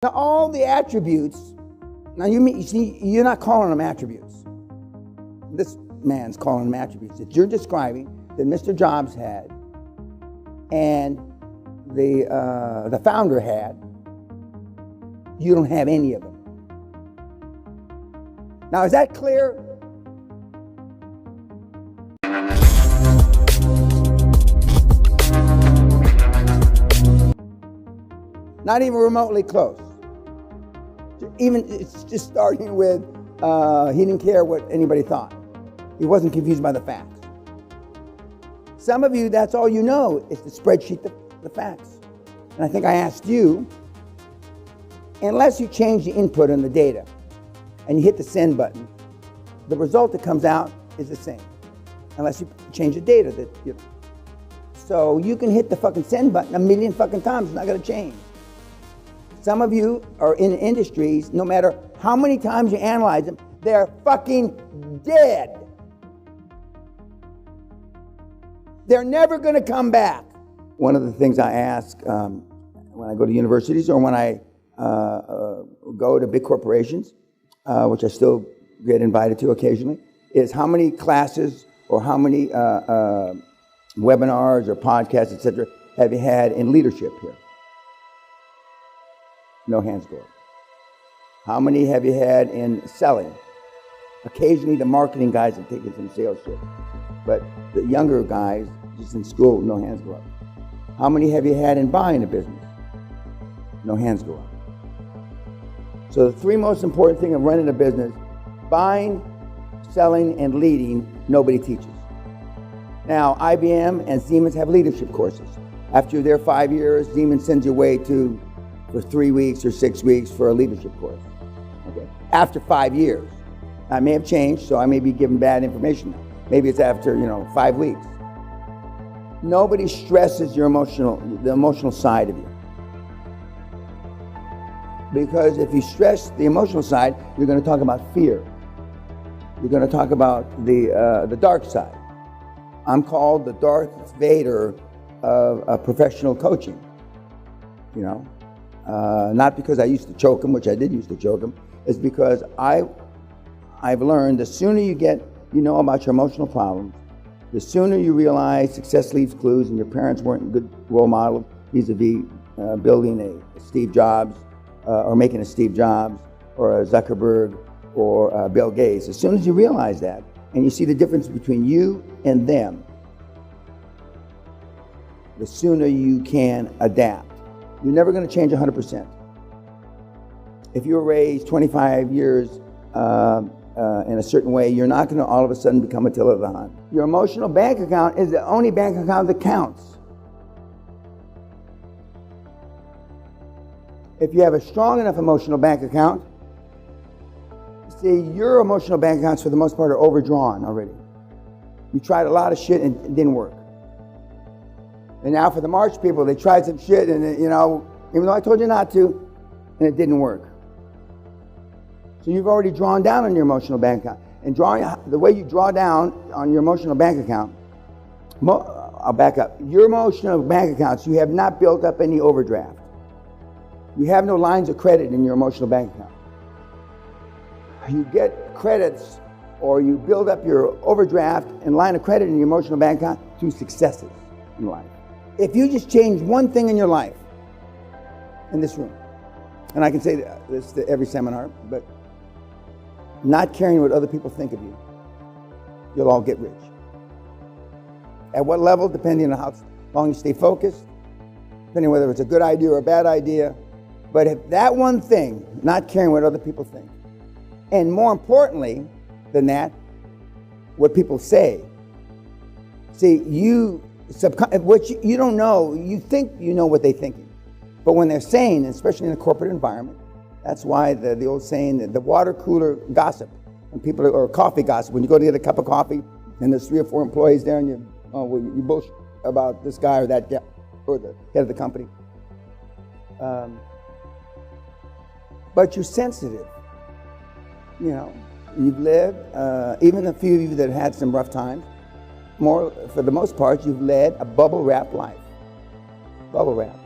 Now, all the attributes, now you see, you're not calling them attributes. This man's calling them attributes that you're describing that Mr. Jobs had and the founder had. You don't have any of them. Now, is that clear? Not even remotely close. Even it's just starting with he didn't care what anybody thought. He wasn't confused by the facts. Some of you, that's all you know is to spreadsheet the facts. And I think I asked you, unless you change the input on the data and you hit the send button, the result that comes out is the same. Unless you change the data that you know. So you can hit the fucking send button a million fucking times, it's not gonna change. Some of you are in industries, no matter how many times you analyze them, they're fucking dead. They're never gonna come back. One of the things I ask when I go to universities or when I go to big corporations, which I still get invited to occasionally, is how many classes or how many webinars or podcasts, etc., have you had in leadership here? No hands go up. How many have you had in selling? Occasionally the marketing guys have taken some sales shit. But the younger guys, just in school, no hands go up. How many have you had in buying a business? No hands go up. So the three most important things of running a business, buying, selling, and leading, nobody teaches. Now, IBM and Siemens have leadership courses. After you're there 5 years, Siemens sends you away for 3 weeks or 6 weeks for a leadership course. Okay. After 5 years. I may have changed, so I may be giving bad information now. Maybe it's after, 5 weeks. Nobody stresses the emotional side of you. Because if you stress the emotional side, you're going to talk about fear. You're going to talk about the dark side. I'm called the Darth Vader of professional coaching. Not because I used to choke them, which I did used to choke them. It's because I've learned the sooner you know about your emotional problems, the sooner you realize success leaves clues and your parents weren't a good role model vis-a-vis building a Steve Jobs or making a Steve Jobs or a Zuckerberg or Bill Gates. As soon as you realize that and you see the difference between you and them, the sooner you can adapt. You're never going to change 100%. If you were raised 25 years in a certain way, you're not going to all of a sudden become Attila the Hun. Your emotional bank account is the only bank account that counts. If you have a strong enough emotional bank account, see, your emotional bank accounts for the most part are overdrawn already. You tried a lot of shit and it didn't work. And now for the March people, they tried some shit and, even though I told you not to, and it didn't work. So you've already drawn down on your emotional bank account. And the way you draw down on your emotional bank account, I'll back up. Your emotional bank accounts, you have not built up any overdraft. You have no lines of credit in your emotional bank account. You get credits or you build up your overdraft and line of credit in your emotional bank account through successes in life. If you just change one thing in your life, in this room, and I can say this to every seminar, but not caring what other people think of you, you'll all get rich. At what level, depending on how long you stay focused, depending on whether it's a good idea or a bad idea, but if that one thing, not caring what other people think, and more importantly than that, what people say. See, what you don't know, you think you know what they're thinking. But when they're saying, especially in a corporate environment, that's why the old saying, the water cooler gossip, when people or coffee gossip, when you go to get a cup of coffee and there's 3 or 4 employees there and you bullshit about this guy or that guy or the head of the company. But you're sensitive. You've lived, even a few of you that had some rough times, for the most part, you've led a bubble-wrapped life. Bubble wrap.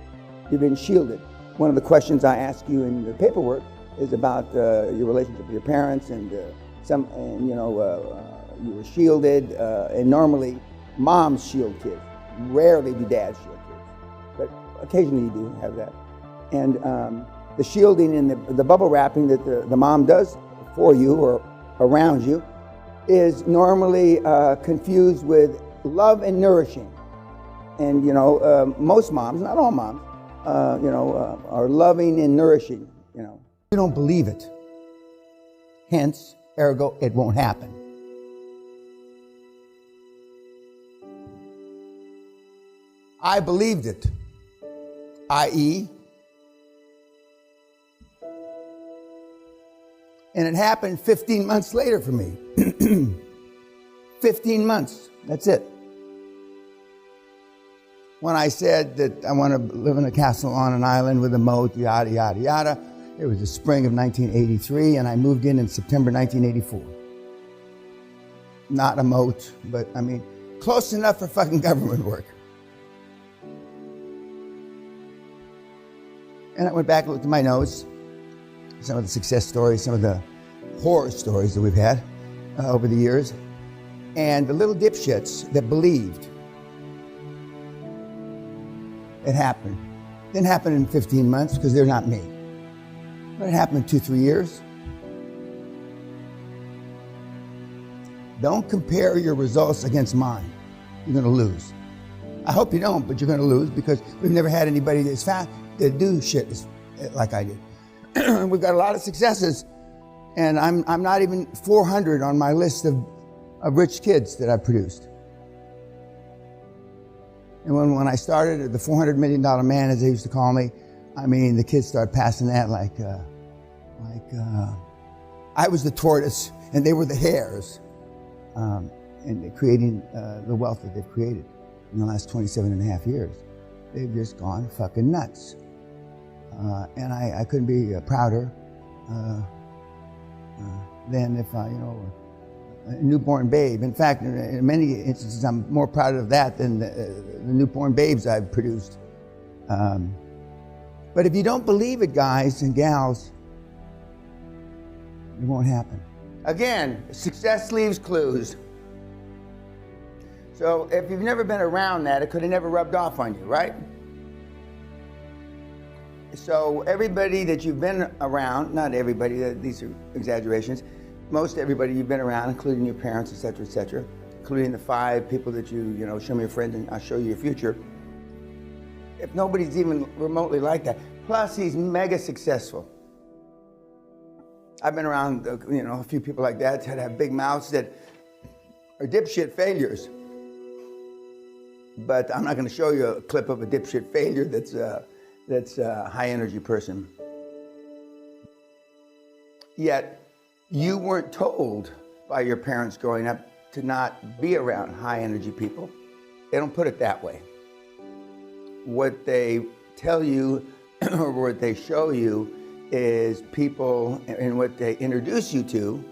You've been shielded. One of the questions I ask you in the paperwork is about your relationship with your parents, and you were shielded, and normally moms shield kids. Rarely do dads shield kids, but occasionally you do have that. And the shielding and the bubble wrapping that the mom does for you or around you is normally confused with love and nourishing. And most moms, not all moms, are loving and nourishing. You don't believe it. Hence, ergo, it won't happen. I believed it, i.e., and it happened 15 months later for me. 15 months, that's it. When I said that I want to live in a castle on an island with a moat, yada, yada, yada, it was the spring of 1983, and I moved in September 1984. Not a moat, but I mean, close enough for fucking government work. And I went back and looked at my notes, some of the success stories, some of the horror stories that we've had over the years, and the little dipshits that believed it happened. Didn't happen in 15 months because they're not me. But it happened in 2-3 years. Don't compare your results against mine. You're going to lose. I hope you don't, but you're going to lose because we've never had anybody that's fast to do shit like I did. We've got a lot of successes, and I'm not even 400 on my list of rich kids that I've produced. And when I started, the $400 million man, as they used to call me, I mean, the kids started passing that like I was the tortoise and they were the hares, and creating the wealth that they've created in the last 27 and a half years. They've just gone fucking nuts. And I couldn't be prouder than if a newborn babe. In fact, in many instances, I'm more proud of that than the newborn babes I've produced. But if you don't believe it, guys and gals, it won't happen. Again, success leaves clues. So if you've never been around that, it could have never rubbed off on you, right? So everybody that you've been around, not everybody, these are exaggerations, most everybody you've been around, including your parents, et cetera, including the 5 people that you show me your friend and I'll show you your future. If nobody's even remotely like that, plus he's mega successful. I've been around, a few people like that have big mouths that are dipshit failures. But I'm not going to show you a clip of a dipshit failure that's a high energy person. Yet, you weren't told by your parents growing up to not be around high energy people. They don't put it that way. What they tell you or what they show you is people, and what they introduce you to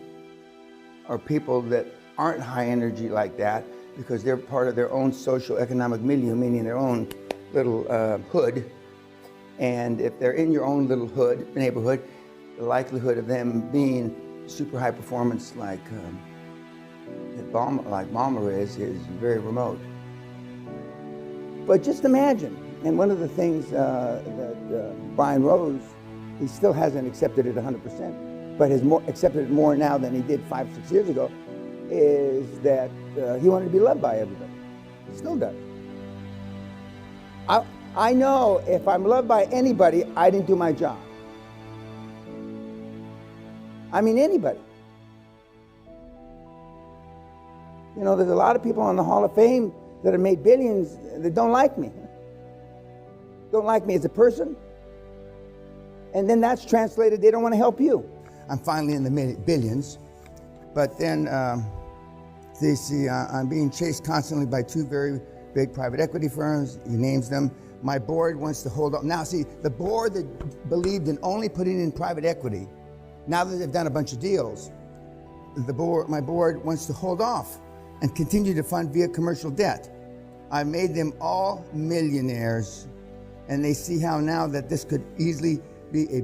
are people that aren't high energy like that because they're part of their own social economic milieu, meaning their own little hood. And if they're in your own little hood, neighborhood, the likelihood of them being super high performance like Balmer is very remote. But just imagine, and one of the things that Brian Rose, he still hasn't accepted it 100%, but has accepted it more now than he did 5-6 years ago, is that he wanted to be loved by everybody. He still does. I know if I'm loved by anybody, I didn't do my job. I mean, anybody. There's a lot of people on the Hall of Fame that have made billions that don't like me. Don't like me as a person. And then that's translated, they don't want to help you. I'm finally in the billions. But then they see I'm being chased constantly by 2 very big private equity firms. He names them. My board wants to hold up. Now, see, the board that believed in only putting in private equity, now that they've done a bunch of deals, my board wants to hold off and continue to fund via commercial debt. I made them all millionaires, And they see how now that this could easily be a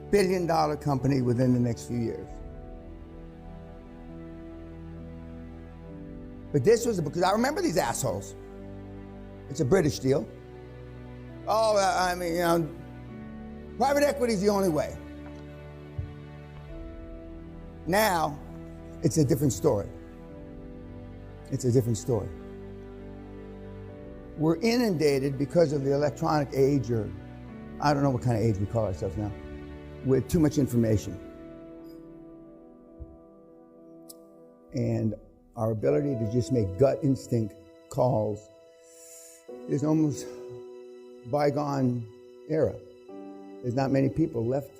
billion-dollar company within the next few years. But this was, because I remember these assholes. It's a British deal. Oh, I mean, you know, private equity is the only way. Now, it's a different story. It's a different story. We're inundated because of the electronic age, or I don't know what kind of age we call ourselves now, with too much information. And our ability to just make gut instinct calls is almost bygone era. There's not many people left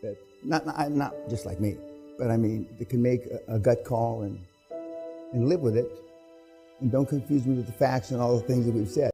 that, not just like me, but I mean, that can make a gut call and live with it, and don't confuse me with the facts and all the things that we've said.